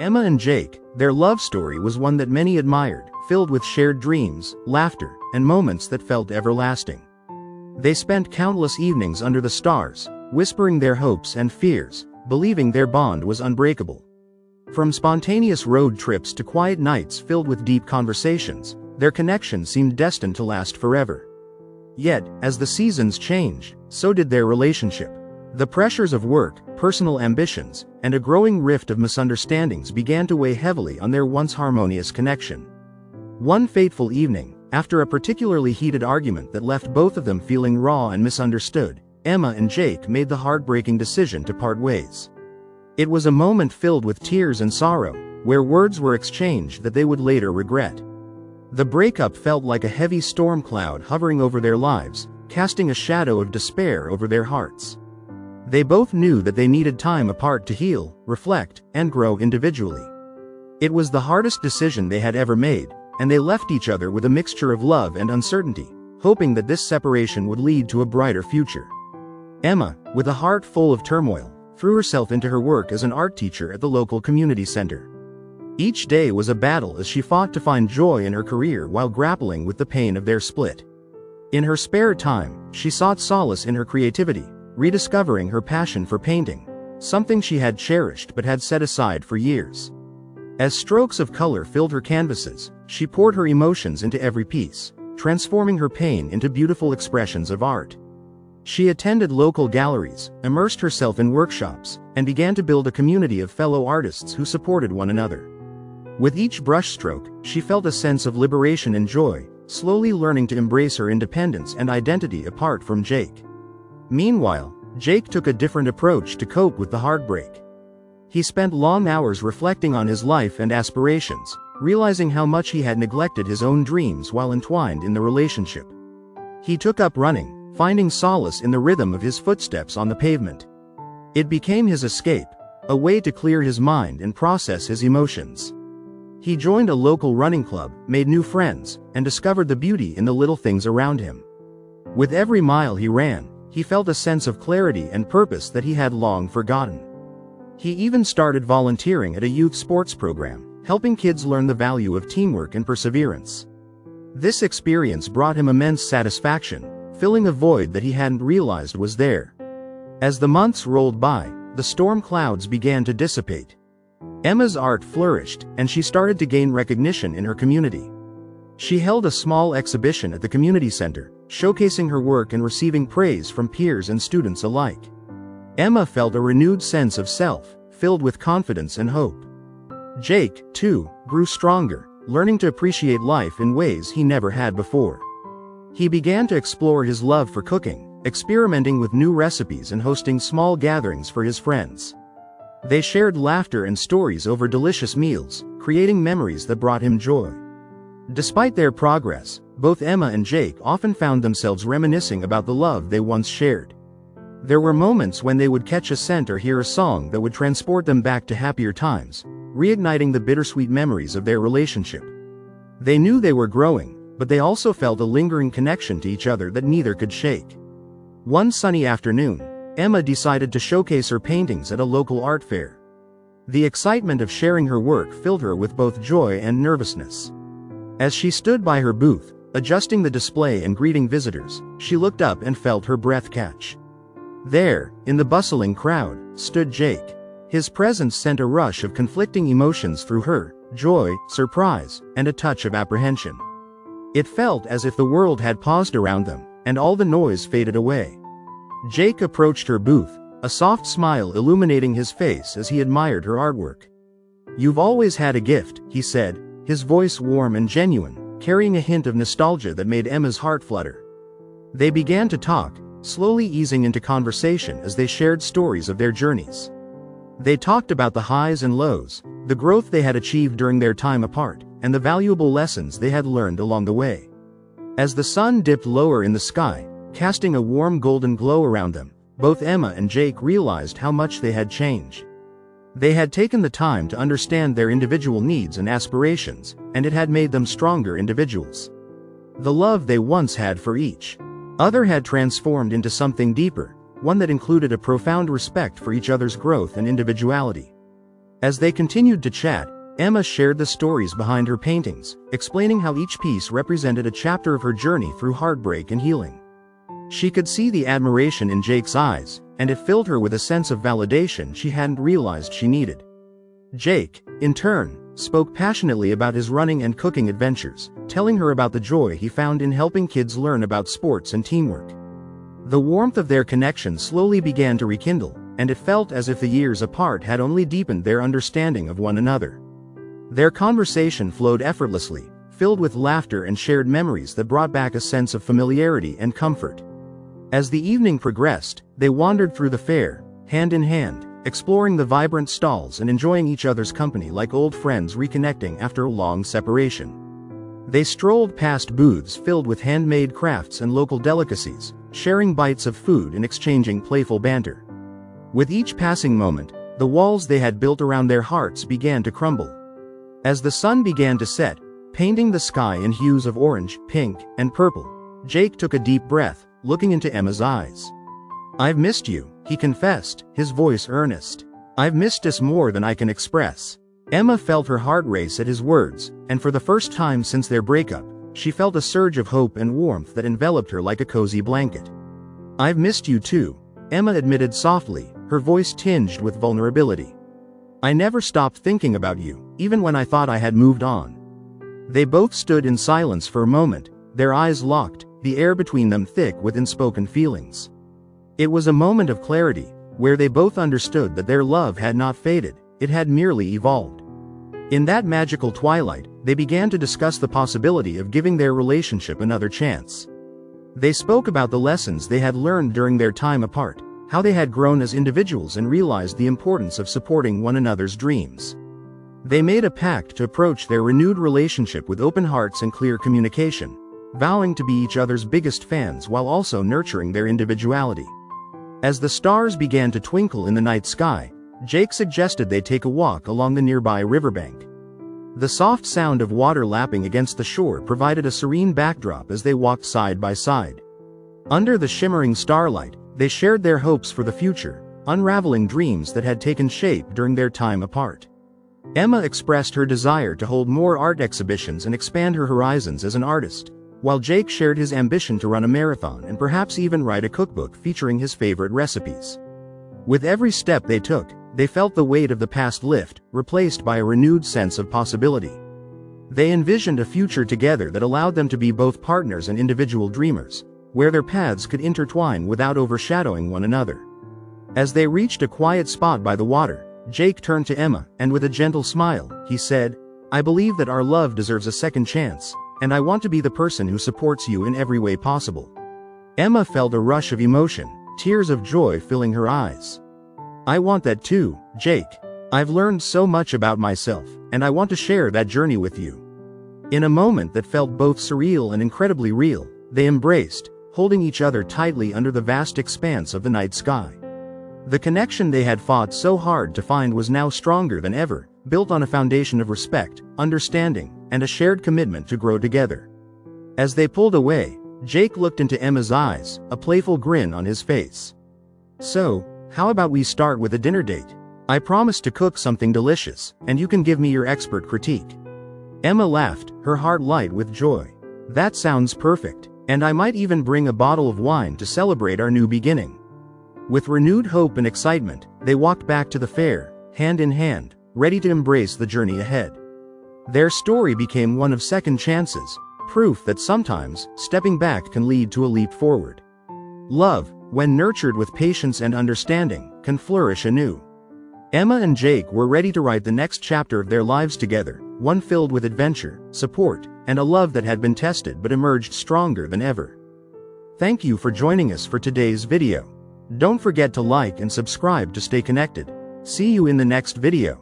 Emma and Jake, their love story was one that many admired, filled with shared dreams, laughter, and moments that felt everlasting. They spent countless evenings under the stars, whispering their hopes and fears, believing their bond was unbreakable. From spontaneous road trips to quiet nights filled with deep conversations, their connection seemed destined to last forever. Yet, as the seasons changed, so did their relationship. The pressures of work, personal ambitions, and a growing rift of misunderstandings began to weigh heavily on their once harmonious connection. One fateful evening, after a particularly heated argument that left both of them feeling raw and misunderstood, Emma and Jake made the heartbreaking decision to part ways. It was a moment filled with tears and sorrow, where words were exchanged that they would later regret. The breakup felt like a heavy storm cloud hovering over their lives, casting a shadow of despair over their hearts. They both knew that they needed time apart to heal, reflect, and grow individually. It was the hardest decision they had ever made, and they left each other with a mixture of love and uncertainty, hoping that this separation would lead to a brighter future. Emma, with a heart full of turmoil, threw herself into her work as an art teacher at the local community center. Each day was a battle as she fought to find joy in her career while grappling with the pain of their split. In her spare time, she sought solace in her creativity, rediscovering her passion for painting, something she had cherished but had set aside for years. As strokes of color filled her canvases, she poured her emotions into every piece, transforming her pain into beautiful expressions of art. She attended local galleries, immersed herself in workshops, and began to build a community of fellow artists who supported one another. With each brushstroke, she felt a sense of liberation and joy, slowly learning to embrace her independence and identity apart from Jake. Meanwhile, Jake took a different approach to cope with the heartbreak. He spent long hours reflecting on his life and aspirations, realizing how much he had neglected his own dreams while entwined in the relationship. He took up running, finding solace in the rhythm of his footsteps on the pavement. It became his escape, a way to clear his mind and process his emotions. He joined a local running club, made new friends, and discovered the beauty in the little things around him. With every mile he ran, he felt a sense of clarity and purpose that he had long forgotten. He even started volunteering at a youth sports program, helping kids learn the value of teamwork and perseverance. This experience brought him immense satisfaction, filling a void that he hadn't realized was there. As the months rolled by, the storm clouds began to dissipate. Emma's art flourished, and she started to gain recognition in her community. She held a small exhibition at the community center, showcasing her work and receiving praise from peers and students alike. Emma felt a renewed sense of self, filled with confidence and hope. Jake, too, grew stronger, learning to appreciate life in ways he never had before. He began to explore his love for cooking, experimenting with new recipes and hosting small gatherings for his friends. They shared laughter and stories over delicious meals, creating memories that brought him joy. Despite their progress, both Emma and Jake often found themselves reminiscing about the love they once shared. There were moments when they would catch a scent or hear a song that would transport them back to happier times, reigniting the bittersweet memories of their relationship. They knew they were growing, but they also felt a lingering connection to each other that neither could shake. One sunny afternoon, Emma decided to showcase her paintings at a local art fair. The excitement of sharing her work filled her with both joy and nervousness. As she stood by her booth, adjusting the display and greeting visitors, she looked up and felt her breath catch. There, in the bustling crowd, stood Jake. His presence sent a rush of conflicting emotions through her: joy, surprise, and a touch of apprehension. It felt as if the world had paused around them, and all the noise faded away. Jake approached her booth, a soft smile illuminating his face as he admired her artwork. "You've always had a gift," he said, his voice warm and genuine, carrying a hint of nostalgia that made Emma's heart flutter. They began to talk, slowly easing into conversation as they shared stories of their journeys. They talked about the highs and lows, the growth they had achieved during their time apart, and the valuable lessons they had learned along the way. As the sun dipped lower in the sky, casting a warm golden glow around them, both Emma and Jake realized how much they had changed. They had taken the time to understand their individual needs and aspirations, and it had made them stronger individuals. The love they once had for each other had transformed into something deeper, one that included a profound respect for each other's growth and individuality. As they continued to chat, Emma shared the stories behind her paintings, explaining how each piece represented a chapter of her journey through heartbreak and healing. She could see the admiration in Jake's eyes, and it filled her with a sense of validation she hadn't realized she needed. Jake, in turn, spoke passionately about his running and cooking adventures, telling her about the joy he found in helping kids learn about sports and teamwork. The warmth of their connection slowly began to rekindle, and it felt as if the years apart had only deepened their understanding of one another. Their conversation flowed effortlessly, filled with laughter and shared memories that brought back a sense of familiarity and comfort. As the evening progressed, they wandered through the fair, hand in hand, exploring the vibrant stalls and enjoying each other's company like old friends reconnecting after a long separation. They strolled past booths filled with handmade crafts and local delicacies, sharing bites of food and exchanging playful banter. With each passing moment, the walls they had built around their hearts began to crumble. As the sun began to set, painting the sky in hues of orange, pink, and purple, Jake took a deep breath, looking into Emma's eyes. "I've missed you," he confessed, his voice earnest. "I've missed us more than I can express." Emma felt her heart race at his words, and for the first time since their breakup, she felt a surge of hope and warmth that enveloped her like a cozy blanket. "I've missed you too," Emma admitted softly, her voice tinged with vulnerability. "I never stopped thinking about you, even when I thought I had moved on." They both stood in silence for a moment, their eyes locked, the air between them thick with unspoken feelings. It was a moment of clarity, where they both understood that their love had not faded, it had merely evolved. In that magical twilight, they began to discuss the possibility of giving their relationship another chance. They spoke about the lessons they had learned during their time apart, how they had grown as individuals and realized the importance of supporting one another's dreams. They made a pact to approach their renewed relationship with open hearts and clear communication, vowing to be each other's biggest fans while also nurturing their individuality. As the stars began to twinkle in the night sky, Jake suggested they take a walk along the nearby riverbank. The soft sound of water lapping against the shore provided a serene backdrop as they walked side by side. Under the shimmering starlight, they shared their hopes for the future, unraveling dreams that had taken shape during their time apart. Emma expressed her desire to hold more art exhibitions and expand her horizons as an artist, while Jake shared his ambition to run a marathon and perhaps even write a cookbook featuring his favorite recipes. With every step they took, they felt the weight of the past lift, replaced by a renewed sense of possibility. They envisioned a future together that allowed them to be both partners and individual dreamers, where their paths could intertwine without overshadowing one another. As they reached a quiet spot by the water, Jake turned to Emma, and with a gentle smile, he said, "I believe that our love deserves a second chance, and I want to be the person who supports you in every way possible." Emma felt a rush of emotion, tears of joy filling her eyes. "I want that too, Jake. I've learned so much about myself, and I want to share that journey with you." In a moment that felt both surreal and incredibly real, they embraced, holding each other tightly under the vast expanse of the night sky. The connection they had fought so hard to find was now stronger than ever, built on a foundation of respect, understanding, and a shared commitment to grow together. As they pulled away, Jake looked into Emma's eyes, a playful grin on his face. "So, how about we start with a dinner date? I promise to cook something delicious, and you can give me your expert critique." Emma laughed, her heart light with joy. "That sounds perfect, and I might even bring a bottle of wine to celebrate our new beginning." With renewed hope and excitement, they walked back to the fair, hand in hand, ready to embrace the journey ahead. Their story became one of second chances, proof that sometimes, stepping back can lead to a leap forward. Love, when nurtured with patience and understanding, can flourish anew. Emma and Jake were ready to write the next chapter of their lives together, one filled with adventure, support, and a love that had been tested but emerged stronger than ever. Thank you for joining us for today's video. Don't forget to like and subscribe to stay connected. See you in the next video.